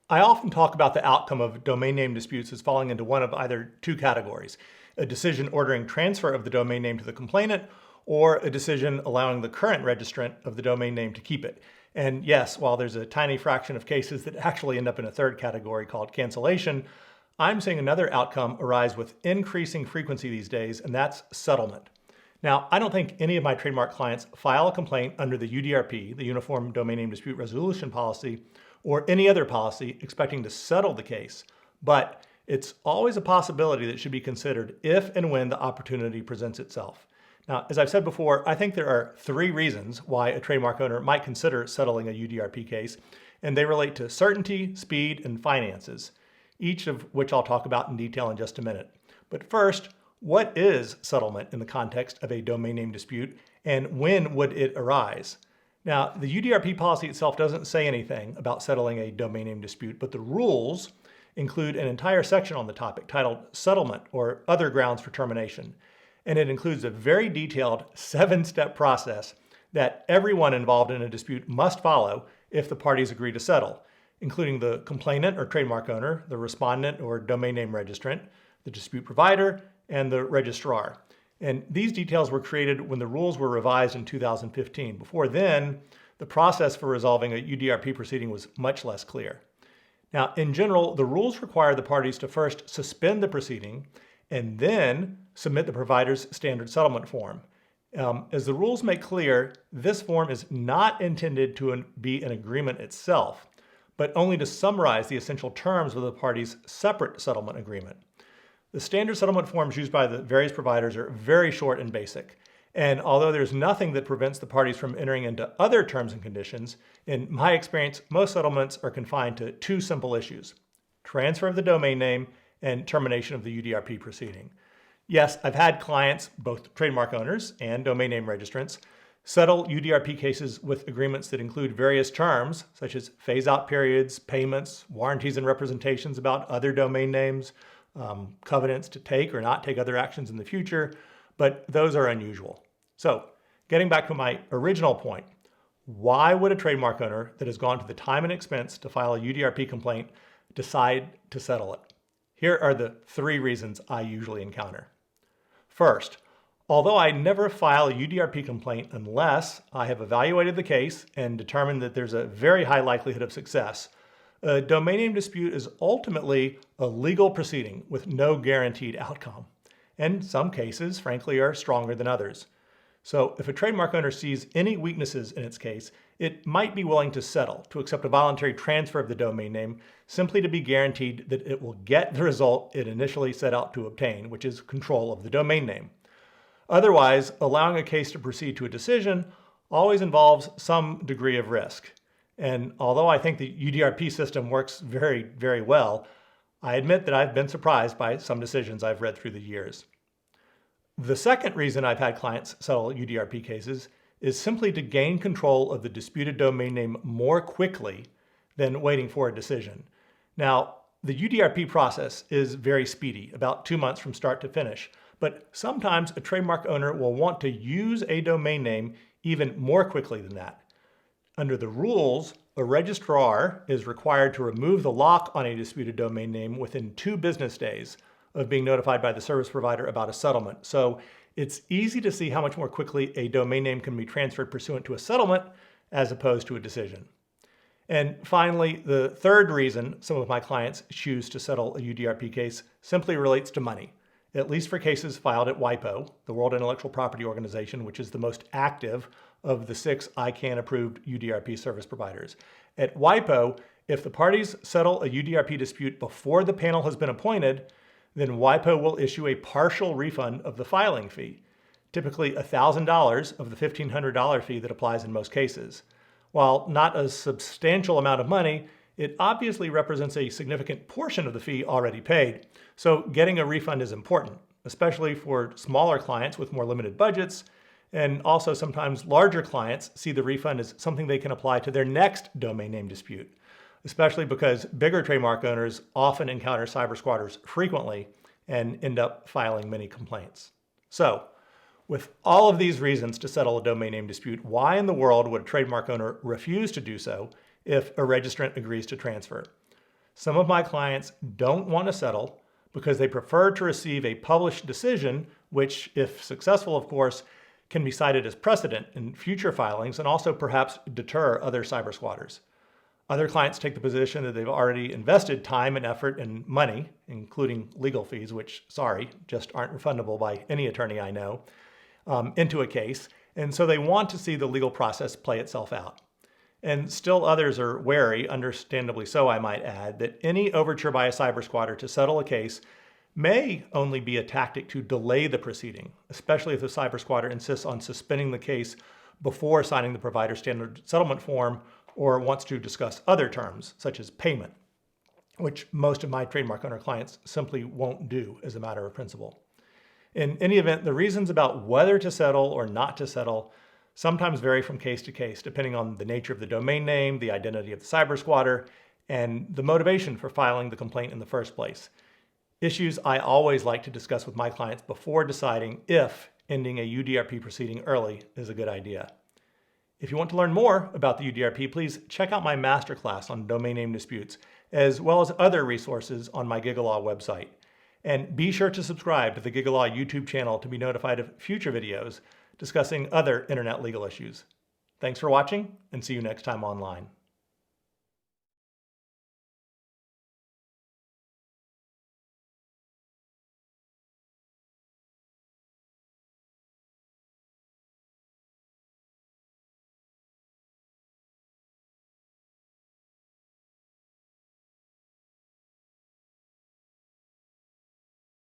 I often talk about the outcome of domain name disputes as falling into one of either two categories: a decision ordering transfer of the domain name to the complainant, or a decision allowing the current registrant of the domain name to keep it. And yes, while there's a tiny fraction of cases that actually end up in a third category called cancellation, I'm seeing another outcome arise with increasing frequency these days, and that's settlement. Now, I don't think any of my trademark clients file a complaint under the UDRP, the Uniform Domain Name Dispute Resolution Policy, or any other policy expecting to settle the case, but it's always a possibility that should be considered if and when the opportunity presents itself. Now, as I've said before, I think there are three reasons why a trademark owner might consider settling a UDRP case, and they relate to certainty, speed, and finances, each of which I'll talk about in detail in just a minute. But first, what is settlement in the context of a domain name dispute, and when would it arise? Now, the UDRP policy itself doesn't say anything about settling a domain name dispute, but the rules include an entire section on the topic titled Settlement or Other Grounds for Termination. And it includes a very detailed 7-step process that everyone involved in a dispute must follow if the parties agree to settle, including the complainant or trademark owner, the respondent or domain name registrant, the dispute provider, and the registrar. And these details were created when the rules were revised in 2015. Before then, the process for resolving a UDRP proceeding was much less clear. Now, in general, the rules require the parties to first suspend the proceeding and then submit the provider's standard settlement form. As the rules make clear, this form is not intended to be an agreement itself, but only to summarize the essential terms of the parties' separate settlement agreement. The standard settlement forms used by the various providers are very short and basic. And although there's nothing that prevents the parties from entering into other terms and conditions, in my experience, most settlements are confined to two simple issues: transfer of the domain name and termination of the UDRP proceeding. Yes, I've had clients, both trademark owners and domain name registrants, settle UDRP cases with agreements that include various terms, such as phase-out periods, payments, warranties and representations about other domain names, covenants to take or not take other actions in the future, but those are unusual. So, getting back to my original point, why would a trademark owner that has gone to the time and expense to file a UDRP complaint decide to settle it? Here are the three reasons I usually encounter. First, although I never file a UDRP complaint unless I have evaluated the case and determined that there's a very high likelihood of success, a domain name dispute is ultimately a legal proceeding with no guaranteed outcome. And some cases, frankly, are stronger than others. So if a trademark owner sees any weaknesses in its case, it might be willing to settle, to accept a voluntary transfer of the domain name, simply to be guaranteed that it will get the result it initially set out to obtain, which is control of the domain name. Otherwise, allowing a case to proceed to a decision always involves some degree of risk. And although I think the UDRP system works very, very well, I admit that I've been surprised by some decisions I've read through the years. The second reason I've had clients settle UDRP cases is simply to gain control of the disputed domain name more quickly than waiting for a decision. Now, the UDRP process is very speedy, about 2 months from start to finish, but sometimes a trademark owner will want to use a domain name even more quickly than that. Under the rules, a registrar is required to remove the lock on a disputed domain name within 2 business days of being notified by the service provider about a settlement. So it's easy to see how much more quickly a domain name can be transferred pursuant to a settlement as opposed to a decision. And finally, the third reason some of my clients choose to settle a UDRP case simply relates to money, at least for cases filed at WIPO, the World Intellectual Property Organization, which is the most active of the 6 ICANN-approved UDRP service providers. At WIPO, if the parties settle a UDRP dispute before the panel has been appointed, then WIPO will issue a partial refund of the filing fee, typically $1,000 of the $1,500 fee that applies in most cases. While not a substantial amount of money, it obviously represents a significant portion of the fee already paid, so getting a refund is important, especially for smaller clients with more limited budgets. And also sometimes larger clients see the refund as something they can apply to their next domain name dispute, especially because bigger trademark owners often encounter cyber squatters frequently and end up filing many complaints. So, with all of these reasons to settle a domain name dispute, why in the world would a trademark owner refuse to do so if a registrant agrees to transfer? Some of my clients don't want to settle because they prefer to receive a published decision, which, if successful, of course, can be cited as precedent in future filings and also perhaps deter other cyber squatters. Other clients take the position that they've already invested time and effort and money, including legal fees, which, sorry, just aren't refundable by any attorney I know, into a case, and so they want to see the legal process play itself out. And still others are wary, understandably so I might add, that any overture by a cyber squatter to settle a case may only be a tactic to delay the proceeding, especially if the cyber squatter insists on suspending the case before signing the provider standard settlement form or wants to discuss other terms, such as payment, which most of my trademark owner clients simply won't do as a matter of principle. In any event, the reasons about whether to settle or not to settle sometimes vary from case to case, depending on the nature of the domain name, the identity of the cyber squatter, and the motivation for filing the complaint in the first place. Issues I always like to discuss with my clients before deciding if ending a UDRP proceeding early is a good idea. If you want to learn more about the UDRP, please check out my masterclass on domain name disputes, as well as other resources on my GigaLaw website. And be sure to subscribe to the GigaLaw YouTube channel to be notified of future videos discussing other internet legal issues. Thanks for watching, and see you next time online.